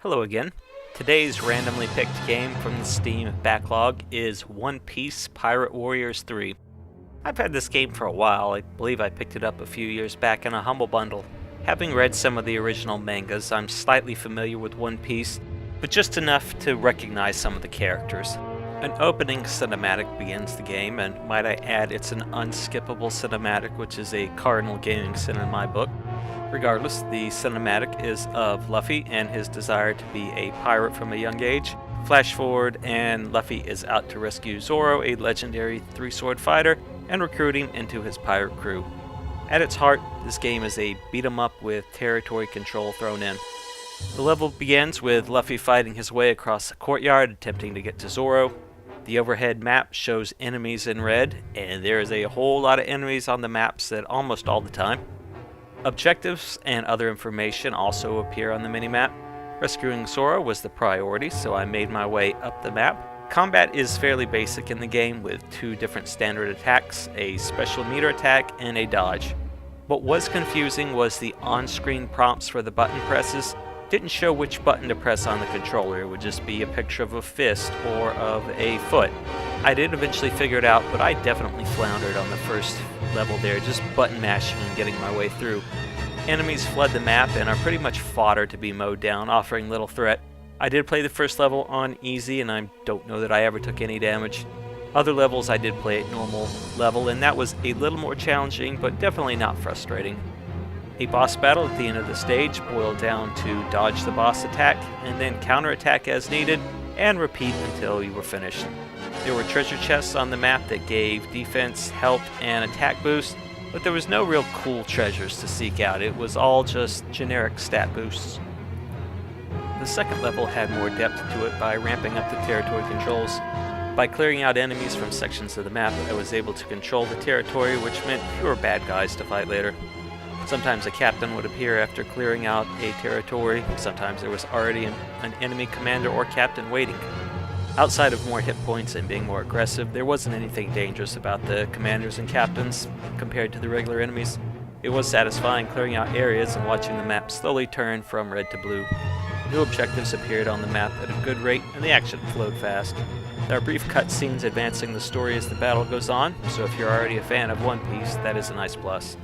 Hello again. Today's randomly picked game from the Steam Backlog is One Piece Pirate Warriors 3. I've had this game for a while. I believe I picked it up a few years back in a Humble Bundle. Having read some of the original mangas, I'm slightly familiar with One Piece, but just enough to recognize some of the characters. An opening cinematic begins the game, and might I add, it's an unskippable cinematic, which is a cardinal gaming sin in my book. Regardless, the cinematic is of Luffy and his desire to be a pirate from a young age. Flash forward, and Luffy is out to rescue Zoro, a legendary three-sword fighter, and recruit him into his pirate crew. At its heart, this game is a beat-em-up with territory control thrown in. The level begins with Luffy fighting his way across a courtyard, attempting to get to Zoro. The overhead map shows enemies in red, and there is a whole lot of enemies on the map set almost all the time. Objectives and other information also appear on the minimap. Rescuing Zoro was the priority, so I made my way up the map. Combat is fairly basic in the game with two different standard attacks, a special meter attack and a dodge. What was confusing was the on-screen prompts for the button presses didn't show which button to press on the controller. It would just be a picture of a fist or of a foot. I did eventually figure it out, but I definitely floundered on the first level there, just button mashing and getting my way through. Enemies flood the map and are pretty much fodder to be mowed down, offering little threat. I did play the first level on easy, and I don't know that I ever took any damage. Other levels I did play at normal level, and that was a little more challenging, but definitely not frustrating. A boss battle at the end of the stage boiled down to dodge the boss attack, and then counterattack as needed, and repeat until you were finished. There were treasure chests on the map that gave defense, health, and attack boosts, but there was no real cool treasures to seek out. It was all just generic stat boosts. The second level had more depth to it by ramping up the territory controls. By clearing out enemies from sections of the map, I was able to control the territory, which meant fewer bad guys to fight later. Sometimes a captain would appear after clearing out a territory. Sometimes there was already an enemy commander or captain waiting. Outside of more hit points and being more aggressive, there wasn't anything dangerous about the commanders and captains compared to the regular enemies. It was satisfying clearing out areas and watching the map slowly turn from red to blue. New objectives appeared on the map at a good rate, and the action flowed fast. There are brief cutscenes advancing the story as the battle goes on, so if you're already a fan of One Piece, that is a nice plus.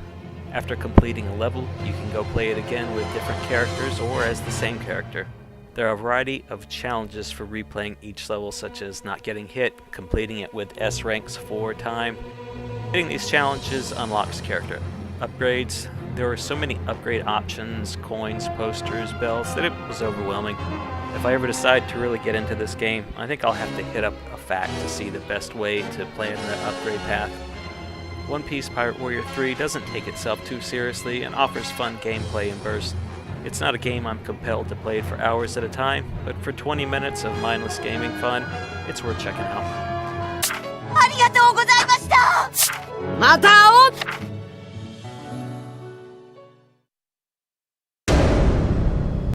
After completing a level, you can go play it again with different characters or as the same character. There are a variety of challenges for replaying each level, such as not getting hit, completing it with S ranks for time. Hitting these challenges unlocks character upgrades. There were so many upgrade options, coins, posters, bells, that it was overwhelming. If I ever decide to really get into this game, I think I'll have to hit up a fact to see the best way to plan the upgrade path. One Piece Pirate Warrior 3 doesn't take itself too seriously and offers fun gameplay in bursts. It's not a game I'm compelled to play for hours at a time, but for 20 minutes of mindless gaming fun, it's worth checking out. ありがとうございました。また会おう。